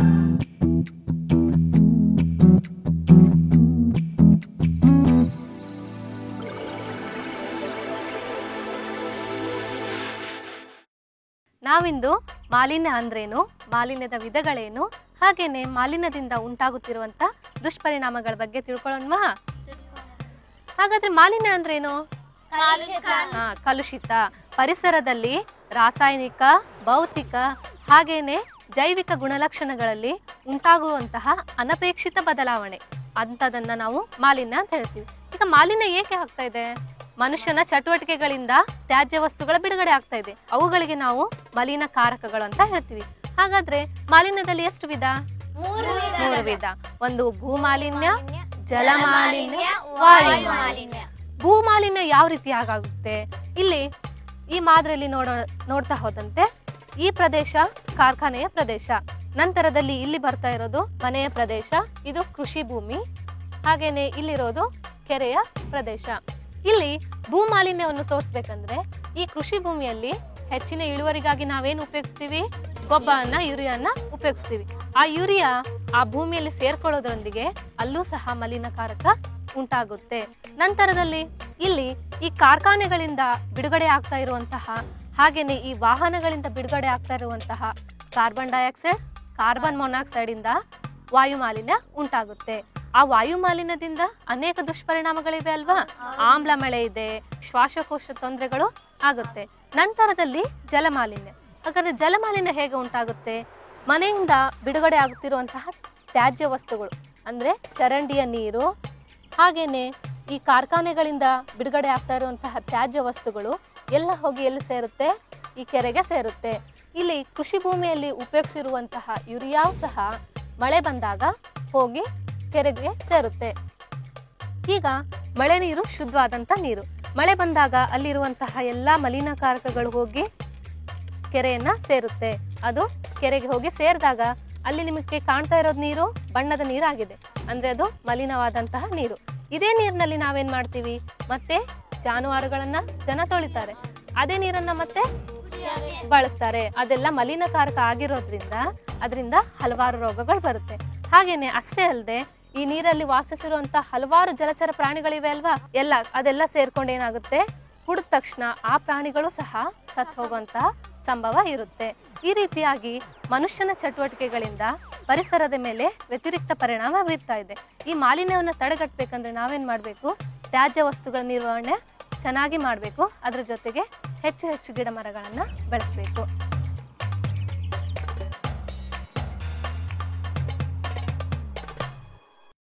ನಾವಿಂದು ಮಾಲಿನ್ಯ ಅಂದ್ರೇನು, ಮಾಲಿನ್ಯದ ವಿಧಗಳೇನು, ಹಾಗೇನೆ ಮಾಲಿನ್ಯದಿಂದ ಉಂಟಾಗುತ್ತಿರುವಂತ ದುಷ್ಪರಿಣಾಮಗಳ ಬಗ್ಗೆ ತಿಳ್ಕೊಳ್ಳೋಣ. ಹಾಗಾದ್ರೆ ಮಾಲಿನ್ಯ ಅಂದ್ರೇನು? ಕಲುಷಿತ. ಪರಿಸರದಲ್ಲಿ ರಾಸಾಯನಿಕ, ಭೌತಿಕ ಹಾಗೇನೆ ಜೈವಿಕ ಗುಣಲಕ್ಷಣಗಳಲ್ಲಿ ಉಂಟಾಗುವಂತಹ ಅನಪೇಕ್ಷಿತ ಬದಲಾವಣೆ ಅಂತದನ್ನ ನಾವು ಮಾಲಿನ್ಯ ಅಂತ ಹೇಳ್ತೀವಿ. ಈಗ ಮಾಲಿನ್ಯ ಏಕೆ ಆಗ್ತಾ ಇದೆ? ಮನುಷ್ಯನ ಚಟುವಟಿಕೆಗಳಿಂದ ತ್ಯಾಜ್ಯ ವಸ್ತುಗಳ ಬಿಡುಗಡೆ ಆಗ್ತಾ ಇದೆ. ಅವುಗಳಿಗೆ ನಾವು ಮಲಿನಕಾರಕಗಳು ಅಂತ ಹೇಳ್ತೀವಿ. ಹಾಗಾದ್ರೆ ಮಾಲಿನ್ಯದಲ್ಲಿ ಎಷ್ಟು ವಿಧ? ಮೂರು ವಿಧ. ಒಂದು ಭೂಮಾಲಿನ್ಯ, ಜಲಮಾಲಿನ್ಯ, ವಾಯು ಮಾಲಿನ್ಯ. ಭೂಮಾಲಿನ್ಯ ಯಾವ ರೀತಿ ಆಗುತ್ತೆ? ಇಲ್ಲಿ ಈ ಮಾದರಿಯಲ್ಲಿ ನೋಡ್ತಾ ಹೋದಂತೆ ಈ ಪ್ರದೇಶ ಕಾರ್ಖಾನೆಯ ಪ್ರದೇಶ, ನಂತರದಲ್ಲಿ ಇಲ್ಲಿ ಬರ್ತಾ ಇರೋದು ಮನೆಯ ಪ್ರದೇಶ, ಇದು ಕೃಷಿ ಭೂಮಿ, ಹಾಗೇನೆ ಇಲ್ಲಿರೋದು ಕೆರೆಯ ಪ್ರದೇಶ. ಇಲ್ಲಿ ಭೂಮಾಲಿನ್ಯವನ್ನು ತೋರಿಸ್ಬೇಕಂದ್ರೆ ಈ ಕೃಷಿ ಭೂಮಿಯಲ್ಲಿ ಹೆಚ್ಚಿನ ಇಳುವರಿಗಾಗಿ ನಾವೇನು ಉಪಯೋಗಿಸ್ತೀವಿ? ಗೊಬ್ಬರನ್ನ, ಯೂರಿಯಾನ ಉಪಯೋಗಿಸ್ತೀವಿ. ಆ ಯೂರಿಯಾ ಆ ಭೂಮಿಯಲ್ಲಿ ಸೇರ್ಕೊಳ್ಳೋದ್ರೊಂದಿಗೆ ಅಲ್ಲೂ ಸಹ ಮಲಿನಕಾರಕ ಉಂಟಾಗುತ್ತೆ. ನಂತರದಲ್ಲಿ ಇಲ್ಲಿ ಈ ಕಾರ್ಖಾನೆಗಳಿಂದ ಬಿಡುಗಡೆ ಆಗ್ತಾ ಇರುವಂತಹ ಹಾಗೇನೆ ಈ ವಾಹನಗಳಿಂದ ಬಿಡುಗಡೆ ಆಗ್ತಾ ಇರುವಂತಹ ಕಾರ್ಬನ್ ಡೈಆಕ್ಸೈಡ್, ಕಾರ್ಬನ್ ಮೊನಾಕ್ಸೈಡ್ ಇಂದ ವಾಯು ಮಾಲಿನ್ಯ ಉಂಟಾಗುತ್ತೆ. ಆ ವಾಯು ಮಾಲಿನ್ಯದಿಂದ ಅನೇಕ ದುಷ್ಪರಿಣಾಮಗಳಿವೆ ಅಲ್ವಾ? ಆಮ್ಲ ಮಳೆ ಇದೆ, ಶ್ವಾಸಕೋಶ ತೊಂದರೆಗಳು ಆಗುತ್ತೆ. ನಂತರದಲ್ಲಿ ಜಲಮಾಲಿನ್ಯ. ಹಾಗಾದ್ರೆ ಜಲಮಾಲಿನ್ಯ ಹೇಗೆ ಉಂಟಾಗುತ್ತೆ? ಮನೆಯಿಂದ ಬಿಡುಗಡೆ ಆಗುತ್ತಿರುವಂತಹ ತ್ಯಾಜ್ಯ ವಸ್ತುಗಳು ಅಂದ್ರೆ ಚರಂಡಿಯ ನೀರು, ಹಾಗೇನೆ ಈ ಕಾರ್ಖಾನೆಗಳಿಂದ ಬಿಡುಗಡೆ ಆಗ್ತಾ ಇರುವಂತಹ ತ್ಯಾಜ್ಯ ವಸ್ತುಗಳು ಎಲ್ಲ ಹೋಗಿ ಎಲ್ಲಿ ಸೇರುತ್ತೆ? ಈ ಕೆರೆಗೆ ಸೇರುತ್ತೆ. ಇಲ್ಲಿ ಕೃಷಿ ಭೂಮಿಯಲ್ಲಿ ಉಪಯೋಗಿಸಿರುವಂತಹ ಯೂರಿಯಾ ಸಹ ಮಳೆ ಬಂದಾಗ ಹೋಗಿ ಕೆರೆಗೆ ಸೇರುತ್ತೆ. ಈಗ ಮಳೆ ನೀರು ಶುದ್ಧವಾದಂತ ನೀರು. ಮಳೆ ಬಂದಾಗ ಅಲ್ಲಿರುವಂತಹ ಎಲ್ಲಾ ಮಲಿನಕಾರಕಗಳು ಹೋಗಿ ಕೆರೆಯನ್ನ ಸೇರುತ್ತೆ. ಅದು ಕೆರೆಗೆ ಹೋಗಿ ಸೇರಿದಾಗ ಅಲ್ಲಿ ನಿಮಗೆ ಕಾಣ್ತಾ ಇರೋದು ನೀರು ಬಣ್ಣದ ನೀರಾಗಿದೆ, ಅಂದ್ರೆ ಅದು ಮಲಿನವಾದಂತಹ ನೀರು. ಇದೇ ನೀರಿನಲ್ಲಿ ನಾವೇನ್ ಮಾಡ್ತೀವಿ? ಮತ್ತೆ ಜಾನುವಾರುಗಳನ್ನ ಜನ ತೊಳಿತಾರೆ, ಅದೇ ನೀರನ್ನ ಮತ್ತೆ ಬಳಸ್ತಾರೆ. ಅದೆಲ್ಲ ಮಲಿನಕಾರಕ ಆಗಿರೋದ್ರಿಂದ ಅದರಿಂದ ಹಲವಾರು ರೋಗಗಳು ಬರುತ್ತೆ. ಹಾಗೇನೆ ಅಷ್ಟೇ ಅಲ್ಲದೆ ಈ ನೀರಲ್ಲಿ ವಾಸಿಸಿರುವಂತ ಹಲವಾರು ಜಲಚರ ಪ್ರಾಣಿಗಳಿವೆ ಅಲ್ವಾ? ಅದೆಲ್ಲ ಸೇರ್ಕೊಂಡು ಏನಾಗುತ್ತೆ? ಕುಡಿದ ತಕ್ಷಣ ಆ ಪ್ರಾಣಿಗಳು ಸಹ ಸತ್ತು ಹೋಗುವಂತಹ ಸಂಭವ ಇರುತ್ತೆ. ಈ ರೀತಿಯಾಗಿ ಮನುಷ್ಯನ ಚಟುವಟಿಕೆಗಳಿಂದ ಪರಿಸರದ ಮೇಲೆ ವ್ಯತಿರಿಕ್ತ ಪರಿಣಾಮ ಬೀರ್ತಾ ಇದೆ. ಈ ಮಾಲಿನ್ಯವನ್ನು ತಡೆಗಟ್ಟಬೇಕಂದ್ರೆ ನಾವೇನ್ ಮಾಡಬೇಕು? ತ್ಯಾಜ್ಯ ವಸ್ತುಗಳ ನಿರ್ವಹಣೆ ಚೆನ್ನಾಗಿ ಮಾಡಬೇಕು. ಅದರ ಜೊತೆಗೆ ಹೆಚ್ಚು ಹೆಚ್ಚು ಗಿಡ ಮರಗಳನ್ನು ಬೆಳೆಸಬೇಕು.